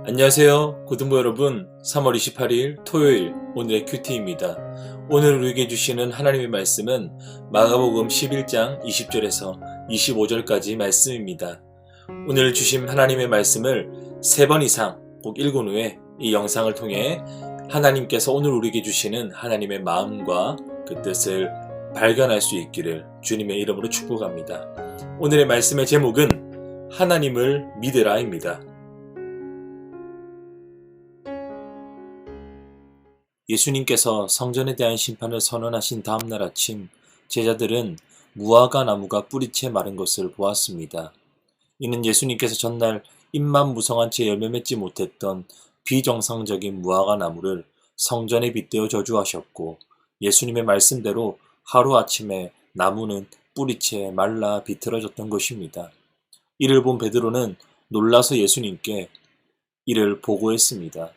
안녕하세요. 고등부 여러분, 3월 28일 토요일 오늘의 큐티입니다. 오늘 우리에게 주시는 하나님의 말씀은 마가복음 11장 20절에서 25절까지 말씀입니다. 오늘 주신 하나님의 말씀을 3번 이상 꼭 읽은 후에 이 영상을 통해 하나님께서 오늘 우리에게 주시는 하나님의 마음과 그 뜻을 발견할 수 있기를 주님의 이름으로 축복합니다. 오늘의 말씀의 제목은 하나님을 믿으라입니다. 예수님께서 성전에 대한 심판을 선언하신 다음날 아침, 제자들은 무화과 나무가 뿌리채 마른 것을 보았습니다. 이는 예수님께서 전날 잎만 무성한 채 열매 맺지 못했던 비정상적인 무화과 나무를 성전에 빗대어 저주하셨고, 예수님의 말씀대로 하루아침에 나무는 뿌리채 말라 비틀어졌던 것입니다. 이를 본 베드로는 놀라서 예수님께 이를 보고했습니다.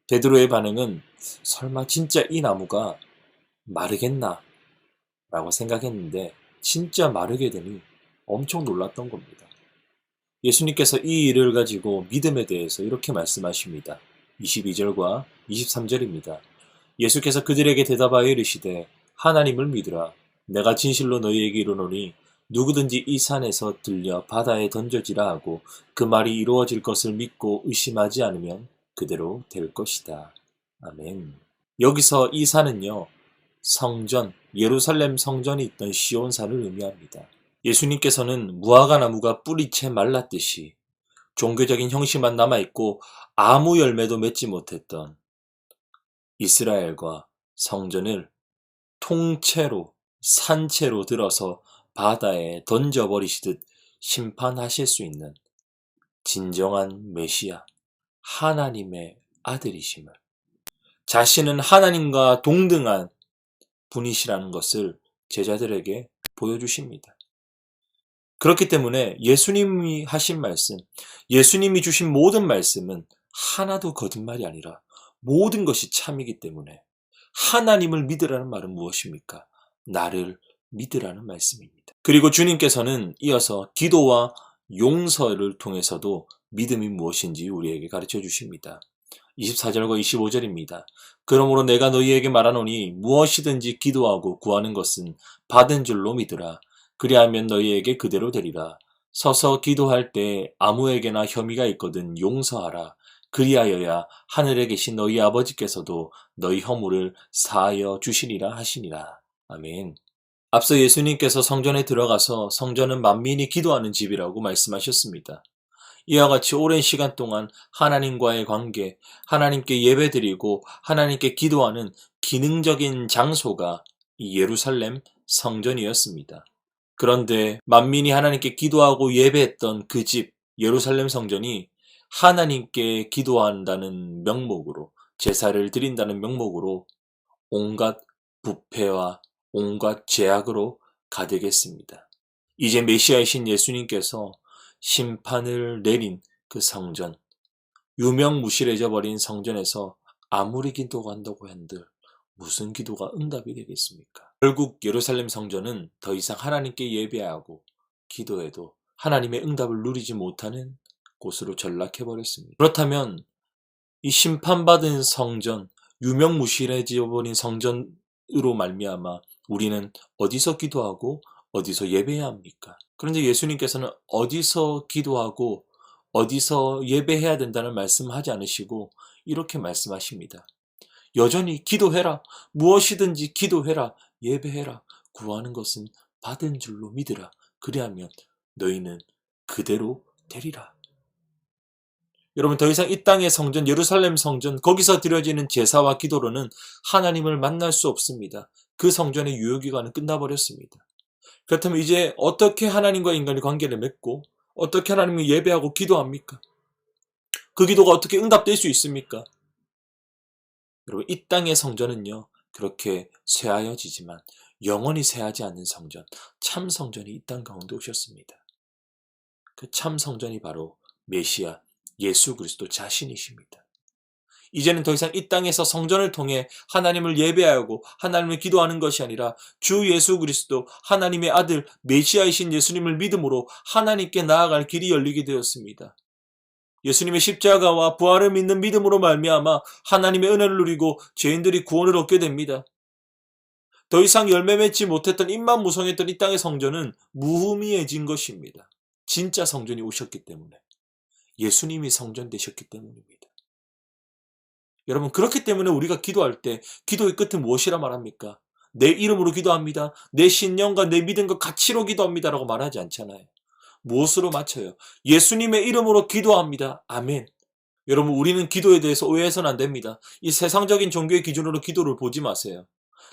베드로의 반응은 설마 진짜 이 나무가 마르겠나? 라고 생각했는데 진짜 마르게 되니 엄청 놀랐던 겁니다. 예수님께서 이 일을 가지고 믿음에 대해서 이렇게 말씀하십니다. 22절과 23절입니다. 예수께서 그들에게 대답하여 이르시되 하나님을 믿으라. 내가 진실로 너희에게 이르노니 누구든지 이 산에서 들려 바다에 던져지라 하고 그 말이 이루어질 것을 믿고 의심하지 않으면 그대로 될 것이다. 아멘. 여기서 이 산은요, 성전, 예루살렘 성전이 있던 시온산을 의미합니다. 예수님께서는 무화과 나무가 뿌리채 말랐듯이 종교적인 형식만 남아있고 아무 열매도 맺지 못했던 이스라엘과 성전을 통째로 산채로 들어서 바다에 던져버리시듯 심판하실 수 있는 진정한 메시아, 하나님의 아들이심을, 자신은 하나님과 동등한 분이시라는 것을 제자들에게 보여주십니다. 그렇기 때문에 예수님이 하신 말씀, 예수님이 주신 모든 말씀은 하나도 거짓말이 아니라 모든 것이 참이기 때문에 하나님을 믿으라는 말은 무엇입니까? 나를 믿으라는 말씀입니다. 그리고 주님께서는 이어서 기도와 용서를 통해서도 믿음이 무엇인지 우리에게 가르쳐 주십니다. 24절과 25절입니다. 그러므로 내가 너희에게 말하노니 무엇이든지 기도하고 구하는 것은 받은 줄로 믿으라. 그리하면 너희에게 그대로 되리라. 서서 기도할 때 아무에게나 혐의가 있거든 용서하라. 그리하여야 하늘에 계신 너희 아버지께서도 너희 허물을 사하여 주시리라 하시니라. 아멘. 앞서 예수님께서 성전에 들어가서 성전은 만민이 기도하는 집이라고 말씀하셨습니다. 이와 같이 오랜 시간 동안 하나님과의 관계, 하나님께 예배드리고 하나님께 기도하는 기능적인 장소가 이 예루살렘 성전이었습니다. 그런데 만민이 하나님께 기도하고 예배했던 그 집, 예루살렘 성전이 하나님께 기도한다는 명목으로, 제사를 드린다는 명목으로 온갖 부패와 온갖 죄악으로 가득했습니다. 이제 메시아이신 예수님께서 심판을 내린 그 성전, 유명무실해져 버린 성전에서 아무리 기도한다고 한들 무슨 기도가 응답이 되겠습니까? 결국 예루살렘 성전은 더 이상 하나님께 예배하고 기도해도 하나님의 응답을 누리지 못하는 곳으로 전락해버렸습니다. 그렇다면 이 심판받은 성전, 유명무실해져 버린 성전으로 말미암아 우리는 어디서 기도하고 어디서 예배해야 합니까? 그런데 예수님께서는 어디서 기도하고 어디서 예배해야 된다는 말씀하지 않으시고 이렇게 말씀하십니다. 여전히 기도해라. 무엇이든지 기도해라. 예배해라. 구하는 것은 받은 줄로 믿으라. 그리하면 너희는 그대로 되리라. 여러분, 더 이상 이 땅의 성전, 예루살렘 성전, 거기서 드려지는 제사와 기도로는 하나님을 만날 수 없습니다. 그 성전의 유효기간은 끝나버렸습니다. 그렇다면 이제 어떻게 하나님과 인간의 관계를 맺고 어떻게 하나님을 예배하고 기도합니까? 그 기도가 어떻게 응답될 수 있습니까? 여러분, 이 땅의 성전은요, 그렇게 쇠하여지지만 영원히 쇠하지 않는 성전, 참 성전이 이 땅 가운데 오셨습니다. 그 참 성전이 바로 메시아 예수 그리스도 자신이십니다. 이제는 더 이상 이 땅에서 성전을 통해 하나님을 예배하고 하나님을 기도하는 것이 아니라 주 예수 그리스도 하나님의 아들 메시아이신 예수님을 믿음으로 하나님께 나아갈 길이 열리게 되었습니다. 예수님의 십자가와 부활을 믿는 믿음으로 말미암아 하나님의 은혜를 누리고 죄인들이 구원을 얻게 됩니다. 더 이상 열매 맺지 못했던 입만 무성했던 이 땅의 성전은 무의미해진 것입니다. 진짜 성전이 오셨기 때문에, 예수님이 성전 되셨기 때문입니다. 여러분, 그렇기 때문에 우리가 기도할 때 기도의 끝은 무엇이라 말합니까? 내 이름으로 기도합니다. 내 신념과 내 믿음과 가치로 기도합니다. 라고 말하지 않잖아요. 무엇으로 맞춰요? 예수님의 이름으로 기도합니다. 아멘. 여러분, 우리는 기도에 대해서 오해해서는 안 됩니다. 이 세상적인 종교의 기준으로 기도를 보지 마세요.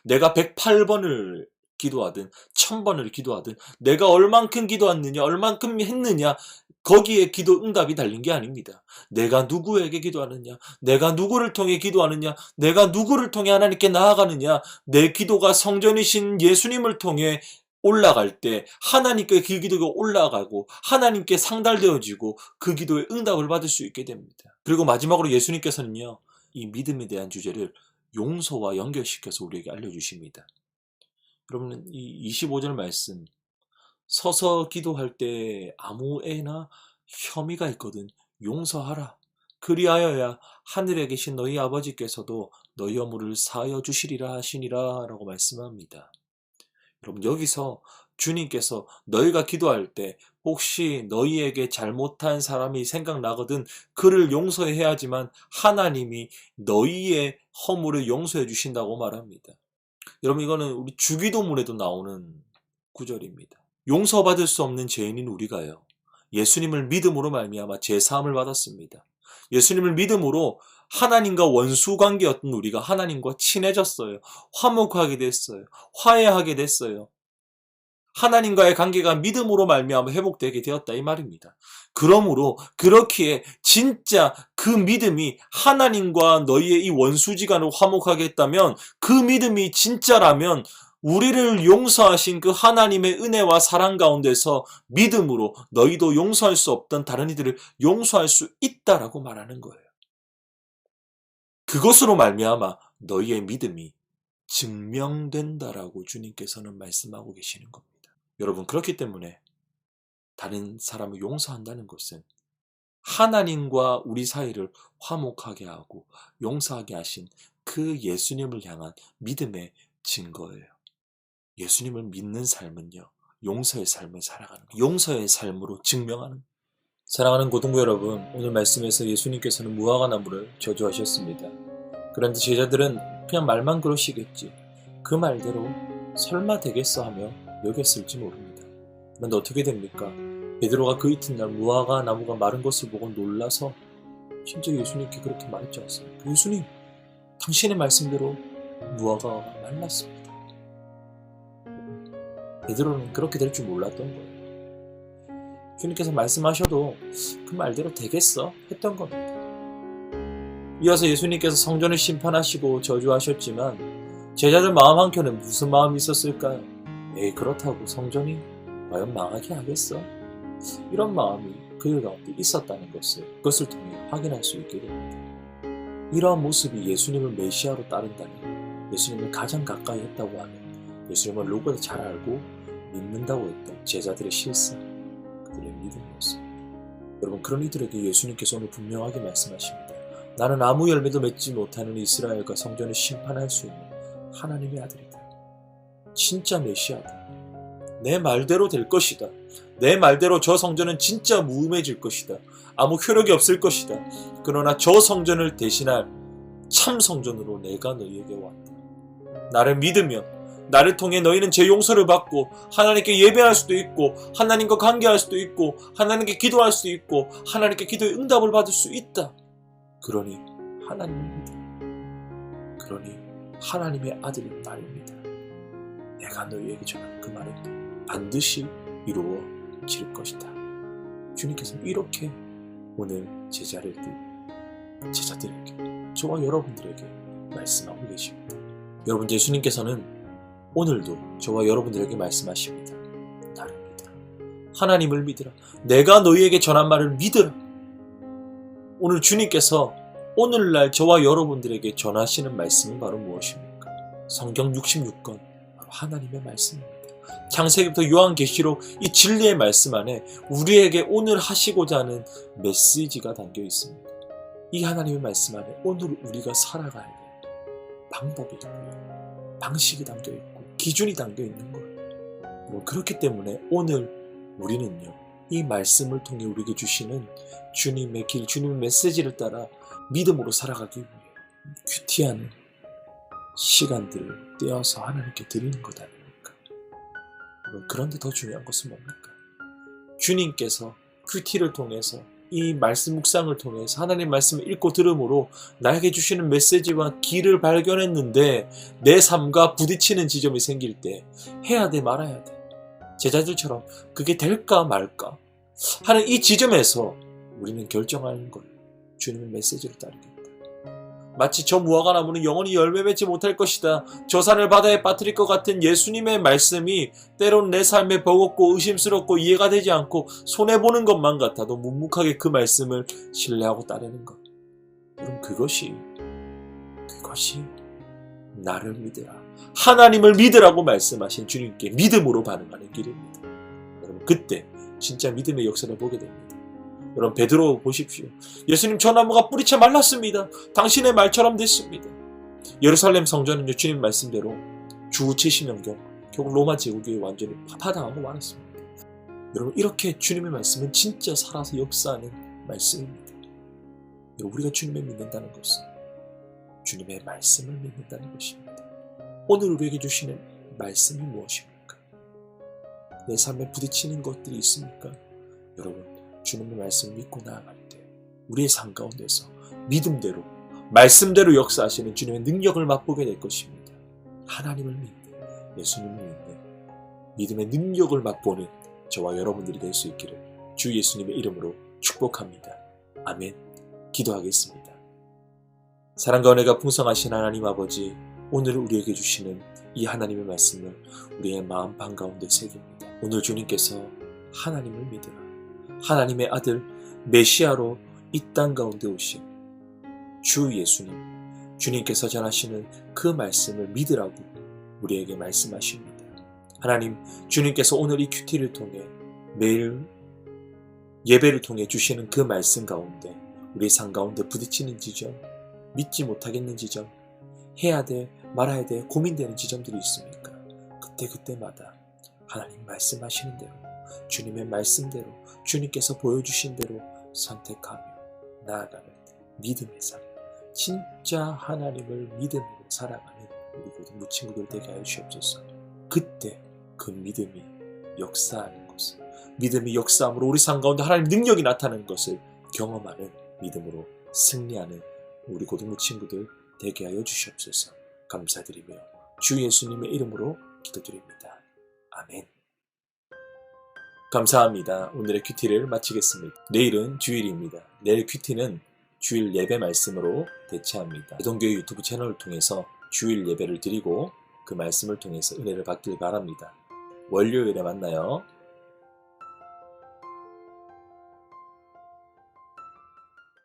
내가 108번을 기도하든 1000번을 기도하든 내가 얼만큼 기도했느냐, 얼만큼 했느냐, 거기에 기도 응답이 달린 게 아닙니다. 내가 누구에게 기도하느냐, 내가 누구를 통해 기도하느냐, 내가 누구를 통해 하나님께 나아가느냐, 내 기도가 성전이신 예수님을 통해 올라갈 때 하나님께 그 기도가 올라가고 하나님께 상달되어지고 그 기도에 응답을 받을 수 있게 됩니다. 그리고 마지막으로 예수님께서는요, 이 믿음에 대한 주제를 용서와 연결시켜서 우리에게 알려주십니다. 여러분, 이 25절 말씀, 서서 기도할 때 아무 애나 혐의가 있거든 용서하라. 그리하여야 하늘에 계신 너희 아버지께서도 너희 허물을 사하여 주시리라 하시니라 라고 말씀합니다. 여러분, 여기서 주님께서 너희가 기도할 때 혹시 너희에게 잘못한 사람이 생각나거든 그를 용서해야지만 하나님이 너희의 허물을 용서해 주신다고 말합니다. 여러분, 이거는 우리 주기도문에도 나오는 구절입니다. 용서받을 수 없는 죄인인 우리가요, 예수님을 믿음으로 말미암아 죄사함을 받았습니다. 예수님을 믿음으로 하나님과 원수 관계였던 우리가 하나님과 친해졌어요. 화목하게 됐어요. 화해하게 됐어요. 하나님과의 관계가 믿음으로 말미암아 회복되게 되었다 이 말입니다. 그러므로 그렇기에 진짜 그 믿음이 하나님과 너희의 이 원수지간을 화목하게 했다면, 그 믿음이 진짜라면 우리를 용서하신 그 하나님의 은혜와 사랑 가운데서 믿음으로 너희도 용서할 수 없던 다른 이들을 용서할 수 있다라고 말하는 거예요. 그것으로 말미암아 너희의 믿음이 증명된다라고 주님께서는 말씀하고 계시는 겁니다. 여러분, 그렇기 때문에 다른 사람을 용서한다는 것은 하나님과 우리 사이를 화목하게 하고 용서하게 하신 그 예수님을 향한 믿음의 증거예요. 예수님을 믿는 삶은요, 용서의 삶을 살아가는 거예요. 용서의 삶으로 증명하는. 사랑하는 고등부 여러분, 오늘 말씀에서 예수님께서는 무화과 나무를 저주하셨습니다. 그런데 제자들은 그냥 말만 그러시겠지, 그 말대로 설마 되겠어 하며 여겼을지 모릅니다. 그런데 어떻게 됩니까? 베드로가 그 이튿날 무화과 나무가 마른 것을 보고 놀라서 심지어 예수님께 그렇게 말했지 않습니까? 예수님, 당신의 말씀대로 무화과가 말랐습니다. 베드로는 그렇게 될 줄 몰랐던 거예요. 주님께서 말씀하셔도 그 말대로 되겠어? 했던 겁니다. 이어서 예수님께서 성전을 심판하시고 저주하셨지만 제자들 마음 한켠에 무슨 마음이 있었을까요? 에이, 그렇다고 성전이 과연 망하게 하겠어? 이런 마음이 그들 가운데 있었다는 그것을 통해 확인할 수 있게 됩니다. 이러한 모습이 예수님을 메시아로 따른다는, 예수님을 가장 가까이 했다고 하는, 예수님을 누구보다 잘 알고 믿는다고 했던 제자들의 실상, 그들의 믿음이었습니다. 여러분, 그런 이들에게 예수님께서 오늘 분명하게 말씀하십니다. 나는 아무 열매도 맺지 못하는 이스라엘과 성전을 심판할 수 있는 하나님의 아들이다. 진짜 메시아다. 내 말대로 될 것이다. 내 말대로 저 성전은 진짜 무음해질 것이다. 아무 효력이 없을 것이다. 그러나 저 성전을 대신할 참 성전으로 내가 너희에게 왔다. 나를 믿으면 나를 통해 너희는 제 용서를 받고 하나님께 예배할 수도 있고 하나님과 관계할 수도 있고 하나님께 기도할 수도 있고 하나님께 기도의 응답을 받을 수 있다. 그러니 하나님을 믿으라. 그러니 하나님의 아들인 나를 믿으라. 내가 너희에게 전하는 그 말은 반드시 이루어질 것이다. 주님께서는 이렇게 오늘 제자들에게, 저와 여러분들에게 말씀하고 계십니다. 여러분, 예수님께서는 오늘도 저와 여러분들에게 말씀하십니다. 나를 믿으라. 하나님을 믿으라. 내가 너희에게 전한 말을 믿으라. 오늘 주님께서 오늘날 저와 여러분들에게 전하시는 말씀은 바로 무엇입니까? 성경 66권, 바로 하나님의 말씀입니다. 창세기부터 요한계시록 이 진리의 말씀 안에 우리에게 오늘 하시고자 하는 메시지가 담겨 있습니다. 이 하나님의 말씀 안에 오늘 우리가 살아가야 될 방법이 있고요. 방식이 담겨 있고 기준이 담겨 있는 거예요. 그렇기 때문에 오늘 우리는요. 이 말씀을 통해 우리에게 주시는 주님의 길, 주님의 메시지를 따라 믿음으로 살아가기 위해 큐티하는 시간들을 떼어서 하나님께 드리는 것 아닙니까? 그런데 더 중요한 것은 뭡니까? 주님께서 큐티를 통해서 이 말씀 묵상을 통해서 하나님 말씀을 읽고 들음으로 나에게 주시는 메시지와 길을 발견했는데 내 삶과 부딪히는 지점이 생길 때 해야 돼 말아야 돼. 제자들처럼 그게 될까 말까 하는 이 지점에서 우리는 결정하는 거예요. 주님의 메시지를 따르겠다. 마치 저 무화과 나무는 영원히 열매 맺지 못할 것이다. 저 산을 바다에 빠뜨릴 것 같은 예수님의 말씀이 때론 내 삶에 버겁고 의심스럽고 이해가 되지 않고 손해보는 것만 같아도 묵묵하게 그 말씀을 신뢰하고 따르는 것. 그럼 그것이 나를 믿으라. 하나님을 믿으라고 말씀하신 주님께 믿음으로 반응하는 길입니다. 여러분 그때 진짜 믿음의 역사를 보게 됩니다. 여러분 베드로 보십시오. 예수님 저 나무가 뿌리채 말랐습니다. 당신의 말처럼 됐습니다. 예루살렘 성전은요 주님 말씀대로 주 70년경 결국 로마 제국이 완전히 파파당하고 말았습니다. 여러분 이렇게 주님의 말씀은 진짜 살아서 역사하는 말씀입니다. 여러분 우리가 주님을 믿는다는 것은 주님의 말씀을 믿는다는 것입니다. 오늘 우리에게 주시는 말씀이 무엇입니까? 내 삶에 부딪히는 것들이 있습니까? 여러분 주님의 말씀을 믿고 나아갈 때 우리의 삶 가운데서 믿음대로 말씀대로 역사하시는 주님의 능력을 맛보게 될 것입니다. 하나님을 믿는 예수님을 믿는 믿음의 능력을 맛보는 저와 여러분들이 될 수 있기를 주 예수님의 이름으로 축복합니다. 아멘. 기도하겠습니다. 사랑과 은혜가 풍성하신 하나님 아버지, 오늘 우리에게 주시는 이 하나님의 말씀을 우리의 마음 한가운데 새깁니다. 오늘 주님께서 하나님을 믿으라, 하나님의 아들 메시아로 이 땅 가운데 오신 주 예수님, 주님께서 전하시는 그 말씀을 믿으라고 우리에게 말씀하십니다. 하나님, 주님께서 오늘 이 큐티를 통해 매일 예배를 통해 주시는 그 말씀 가운데 우리의 삶 가운데 부딪히는 지점, 믿지 못하겠는 지점, 해야 돼, 말아야 돼, 고민되는 지점들이 있습니까? 그때마다 하나님 말씀하시는 대로, 주님의 말씀대로, 주님께서 보여주신 대로 선택하며 나아가는 믿음의 삶, 진짜 하나님을 믿음으로 살아가는 우리 모든 무친구들 되게 하여 주옵소서. 그때 그 믿음이 역사하는 것을, 믿음이 역사함으로 우리 삶 가운데 하나님 능력이 나타나는 것을 경험하는 믿음으로 승리하는 우리 고등부 친구들 되게 하여 주시옵소서. 감사드리며 주 예수님의 이름으로 기도드립니다. 아멘. 감사합니다. 오늘의 큐티를 마치겠습니다. 내일은 주일입니다. 내일 큐티는 주일 예배 말씀으로 대체합니다. 대동교회 유튜브 채널을 통해서 주일 예배를 드리고 그 말씀을 통해서 은혜를 받길 바랍니다. 월요일에 만나요.